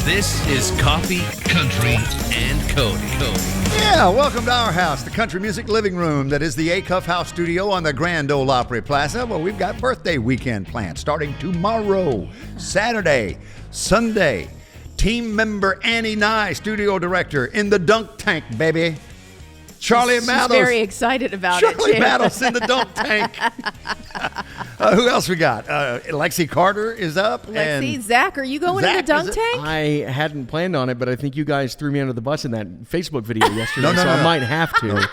This is Coffee, Country, and Cody. Yeah, welcome to our house, the country music living room that is the A-Cuff House Studio on the Grand Ole Opry Plaza. Well, we've got birthday weekend planned starting tomorrow, Saturday, Sunday. Team member Annie Nye, studio director, in the dunk tank, baby. Charlie Mattos. She's very excited about it. Charlie Mattos in the dunk tank. Who else we got? Lexi Carter is up. Lexi, Zach, are you going in the dunk tank? I hadn't planned on it, but I think you guys threw me under the bus in that Facebook video yesterday, No. I might have to.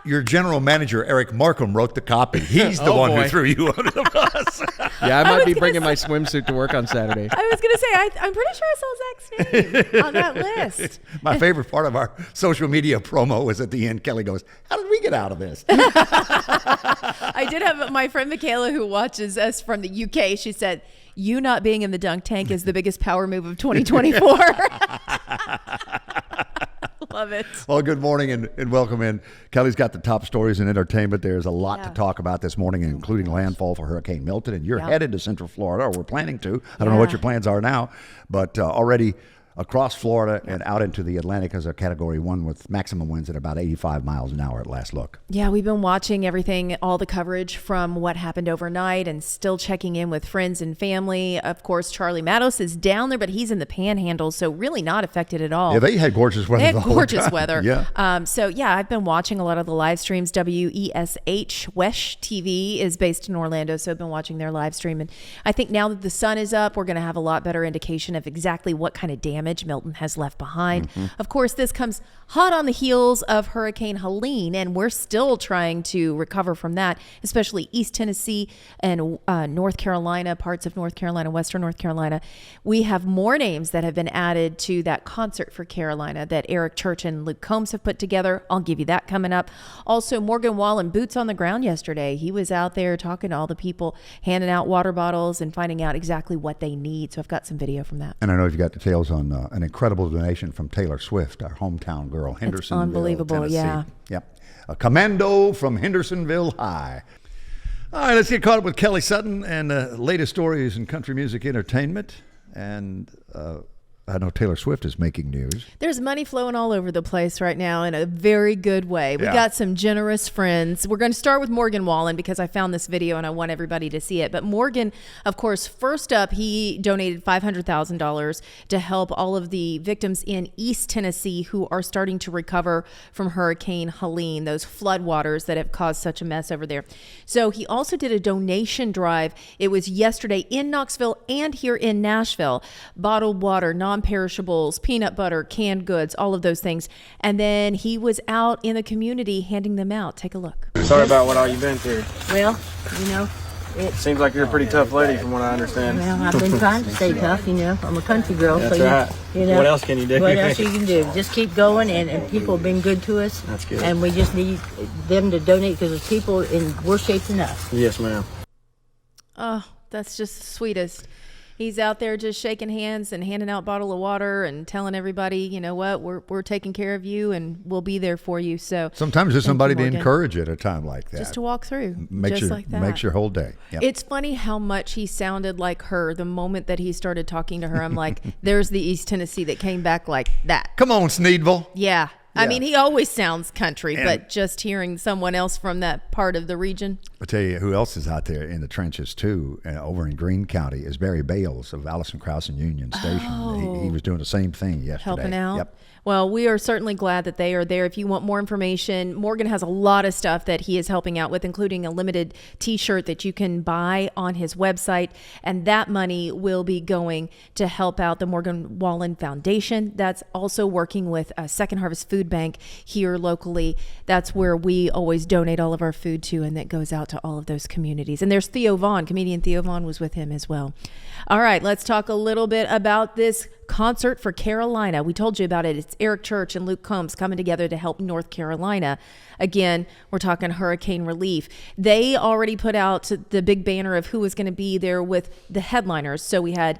Your general manager, Eric Markham, wrote the copy. He's the one who threw you under the bus. Yeah, I might be bringing my swimsuit to work on Saturday. I was going to say, I'm pretty sure I saw Zach's name on that list. My favorite part of our social media promo was at the end, Kelly goes, how did we get out of this? I did have my friend Michaela, who watches us from the UK. She said, you not being in the dunk tank is the biggest power move of 2024. Love it. Well, good morning and welcome in. Kelly's got the top stories in entertainment. There's a lot to talk about this morning, including landfall for Hurricane Milton. And you're headed to Central Florida, or we're planning to. I don't know what your plans are now, but already across Florida and out into the Atlantic as a Category 1 with maximum winds at about 85 miles an hour at last look. Yeah, we've been watching everything, all the coverage from what happened overnight and still checking in with friends and family. Of course, Charlie Mattos is down there, but he's in the Panhandle, so really not affected at all. Yeah, they had gorgeous weather. They had gorgeous weather. Yeah. I've been watching a lot of the live streams. WESH, WESH TV is based in Orlando, so I've been watching their live stream. And I think now that the sun is up, we're going to have a lot better indication of exactly what kind of damage Milton has left behind. Of course, this comes hot on the heels of Hurricane Helene, and we're still trying to recover from that, especially East Tennessee and North Carolina, parts of North Carolina, Western North Carolina. We have more names that have been added to that concert for Carolina that Eric Church and Luke Combs have put together. I'll give you that coming up. Also, Morgan Wallen, boots on the ground yesterday. He was out there talking to all the people, handing out water bottles and finding out exactly what they need. So I've got some video from that. And I know you've got details on an incredible donation from Taylor Swift, our hometown girl, Hendersonville, unbelievable, Tennessee. yeah. Yep. A commando from Hendersonville High. All right, let's get caught up with Kelly Sutton and the latest stories in country music entertainment. And I know Taylor Swift is making news. There's money flowing all over the place right now in a very good way. We got some generous friends. We're going to start with Morgan Wallen because I found this video and I want everybody to see it. But Morgan, of course, first up, he donated $500,000 to help all of the victims in East Tennessee who are starting to recover from Hurricane Helene, those floodwaters that have caused such a mess over there. So he also did a donation drive. It was yesterday in Knoxville and here in Nashville. Bottled water, non-perishables, peanut butter, canned goods, all of those things. And then he was out in the community handing them out. Take a look. Sorry about what all you've been through. Well, you know, it Seems like you're a pretty tough lady from what I understand. well, I've been trying to stay tough, you know. I'm a country girl. That's so right. You know, What else can you do? What else you can do? Just keep going, and people have been good to us. That's good. And we just need them to donate because there's people in worse shape than us. Yes, ma'am. Oh, that's just the sweetest. He's out there just shaking hands and handing out a bottle of water and telling everybody, you know what, we're taking care of you and we'll be there for you. So sometimes there's somebody to Morgan. encourage you at a time like that. Just to walk through, makes just like that. Makes your whole day. Yep. It's funny how much he sounded like her the moment that he started talking to her. I'm like, there's the East Tennessee that came back like that. Come on, Sneedville. Yeah. I Yeah. mean, he always sounds country, And- but just hearing someone else from that part of the region. I'll tell you who else is out there in the trenches too, over in Greene County, is Barry Bales of Allison Krause and Union Station. He was doing the same thing yesterday. Helping out. Yep. Well, we are certainly glad that they are there. If you want more information, Morgan has a lot of stuff that he is helping out with, including a limited t-shirt that you can buy on his website. And that money will be going to help out the Morgan Wallen Foundation. That's also working with Second Harvest Food Bank here locally. That's where we always donate all of our food to, and that goes out to all of those communities. And there's Theo Vaughn. Comedian Theo Vaughn was with him as well. All right, let's talk a little bit about this concert for Carolina. We told you about it. It's Eric Church and Luke Combs coming together to help North Carolina. Again, we're talking hurricane relief. They already put out the big banner of who was going to be there with the headliners. So we had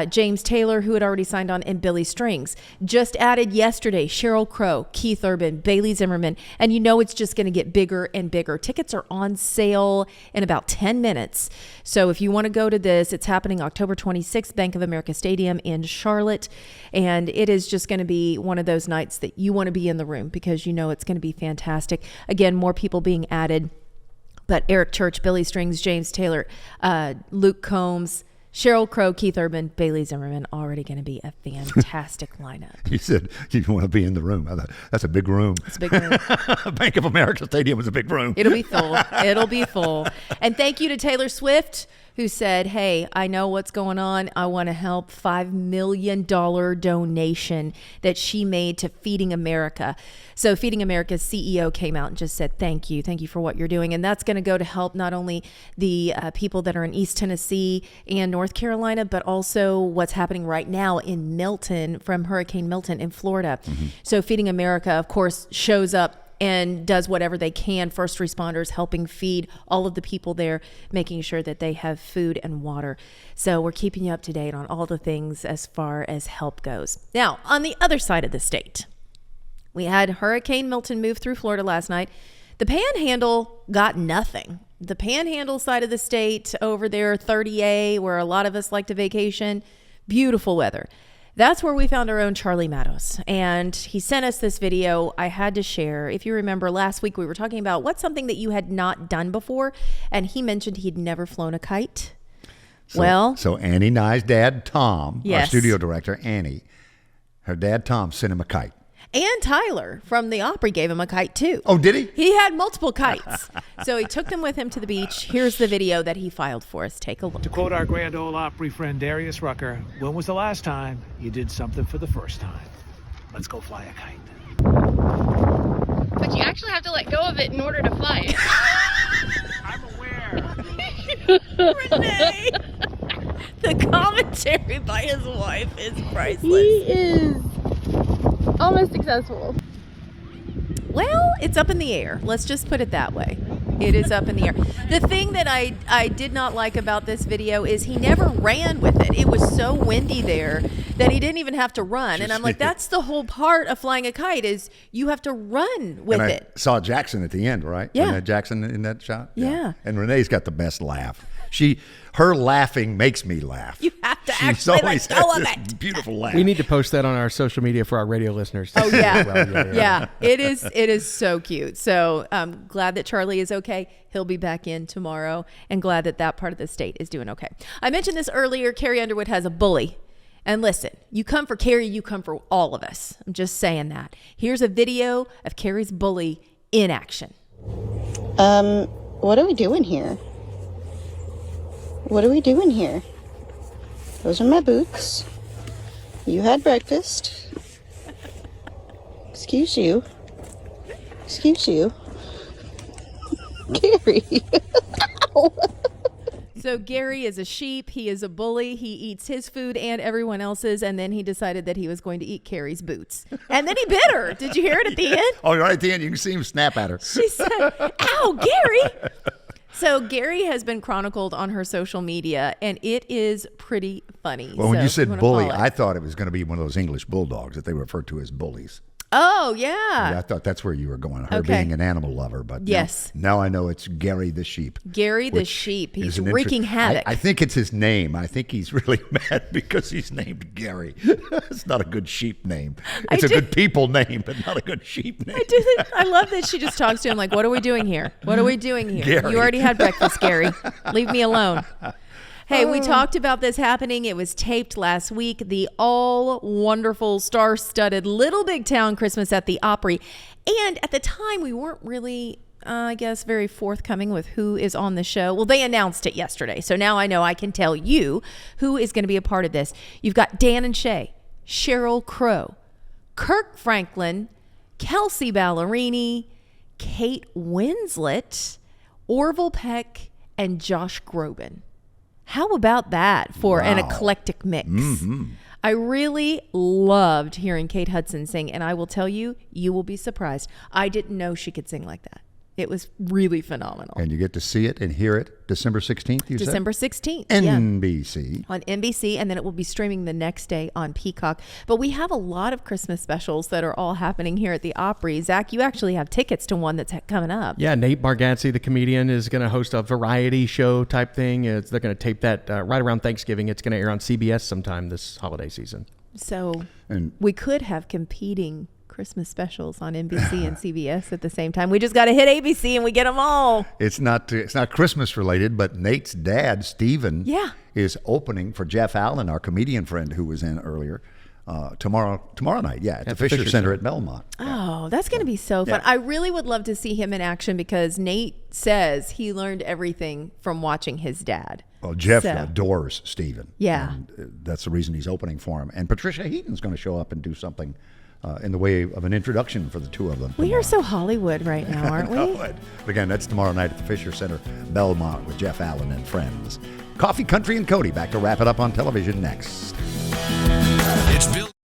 James Taylor, who had already signed on, and Billy Strings. Just added yesterday, Sheryl Crow, Keith Urban, Bailey Zimmerman. And you know it's just going to get bigger and bigger. Tickets are on sale sale in about 10 minutes. So if you want to go to this, it's happening October 26th, Bank of America Stadium in Charlotte. And it is just going to be one of those nights that you want to be in the room because you know it's going to be fantastic. Again, more people being added. But Eric Church, Billy Strings, James Taylor, Luke Combs, Sheryl Crow, Keith Urban, Bailey Zimmerman, already going to be a fantastic lineup. You said you want to be in the room. I thought, that's a big room. It's a big room. Bank of America Stadium is a big room. It'll be full. It'll be full. And thank you to Taylor Swift, who said, hey, I know what's going on. I want to help. $5 million donation that she made to Feeding America. So Feeding America's CEO came out and just said, thank you. Thank you for what you're doing. And that's going to go to help not only the people that are in East Tennessee and North Carolina, but also what's happening right now in Milton from Hurricane Milton in Florida. So Feeding America, of course, shows up and does whatever they can, first responders helping feed all of the people there, making sure that they have food and water. So we're keeping you up to date on all the things as far as help goes. Now, on the other side of the state, we had Hurricane Milton move through Florida last night. The Panhandle got nothing. The Panhandle side of the state over there, 30A, where a lot of us like to vacation, beautiful weather. That's where we found our own Charlie Mattos. And he sent us this video I had to share. If you remember last week, we were talking about what's something that you had not done before. And he mentioned he'd never flown a kite. So Annie Nye's dad, Tom, our Yes. studio director, Annie, her dad, Tom, sent him a kite. And Tyler from the Opry gave him a kite too. Oh, did he? He had multiple kites. So he took them with him to the beach. Here's the video that he filed for us. Take a look. To quote our grand old Opry friend Darius Rucker, when was the last time you did something for the first time? Let's go fly a kite. But you actually have to let go of it in order to fly it. I'm aware. Renee! The commentary by his wife is priceless. He is almost successful. Well, it's up in the air. Let's just put it that way. It is up in the air. The thing that I did not like about this video is he never ran with it. It was so windy there that he didn't even have to run. And I'm like, that's the whole part of flying a kite is you have to run with and it. I saw Jackson at the end, right? Yeah. Renee Jackson in that shot? Yeah. And Renee's got the best laugh. Her laughing makes me laugh. You have to She's actually always let go had of this it. beautiful laugh. We need to post that on our social media for our radio listeners. Oh yeah. Well, Yeah, it is so cute. So I'm glad that Charlie is okay. He'll be back in tomorrow, and glad that that part of the state is doing okay. I mentioned this earlier. Carrie Underwood has a bully. And listen, you come for Carrie, you come for all of us. I'm just saying that. Here's a video of Carrie's bully in action. What are we doing here? What are we doing here? Those are my boots. You had breakfast. Excuse you. Excuse you. Gary. So Gary is a sheep. He is a bully. He eats his food and everyone else's. And then he decided that he was going to eat Carrie's boots. And then he bit her. Did you hear it at the end? Oh, right at the end, you can see him snap at her. She said, ow, Gary. So Gary has been chronicled on her social media, and it is pretty funny. Well, when So you if said wanna bully, call it. I thought it was going to be one of those English bulldogs that they refer to as bullies. Oh, Yeah, yeah. I thought that's where you were going, her Okay. being an animal lover. But Yes. now I know it's Gary the sheep. Gary the which sheep. is He's an wreaking havoc. I think it's his name. I think he's really mad because he's named Gary. It's not a good sheep name. It's a good people name, but not a good sheep name. I love that she just talks to him like, what are we doing here? What are we doing here? Gary. You already had breakfast, Gary. Leave me alone. Hey, we talked about this happening. It was taped last week. The all wonderful, star-studded Little Big Town Christmas at the Opry. And at the time, we weren't really, I guess, very forthcoming with who is on the show. Well, they announced it yesterday. So now I know I can tell you who is going to be a part of this. You've got Dan and Shay, Sheryl Crow, Kirk Franklin, Kelsey Ballerini, Kate Winslet, Orville Peck, and Josh Groban. How about that for an eclectic mix? I really loved hearing Kate Hudson sing, and I will tell you, you will be surprised. I didn't know she could sing like that. It was really phenomenal. And you get to see it and hear it December 16th, you December 16th. said? NBC. On NBC, and then it will be streaming the next day on Peacock. But we have a lot of Christmas specials that are all happening here at the Opry. Zach, you actually have tickets to one that's coming up. Yeah, Nate Bargatze, the comedian, is going to host a variety show type thing. They're going to tape that right around Thanksgiving. It's going to air on CBS sometime this holiday season. So we could have competing Christmas specials on NBC and CBS at the same time. We just got to hit ABC and we get them all. It's not Christmas related, but Nate's dad, Steven, is opening for Jeff Allen, our comedian friend who was in earlier, tomorrow night, at the Fisher Center at Belmont. Oh, that's going to be so fun. I really would love to see him in action because Nate says he learned everything from watching his dad. Well, Jeff adores Steven. Yeah. And that's the reason he's opening for him. And Patricia Heaton's going to show up and do something in the way of an introduction for the two of them. We are so Hollywood right now, aren't we? But again, that's tomorrow night at the Fisher Center, Belmont, with Jeff Allen and friends. Coffee, Country, and Cody back to wrap it up on television next. It's Bill.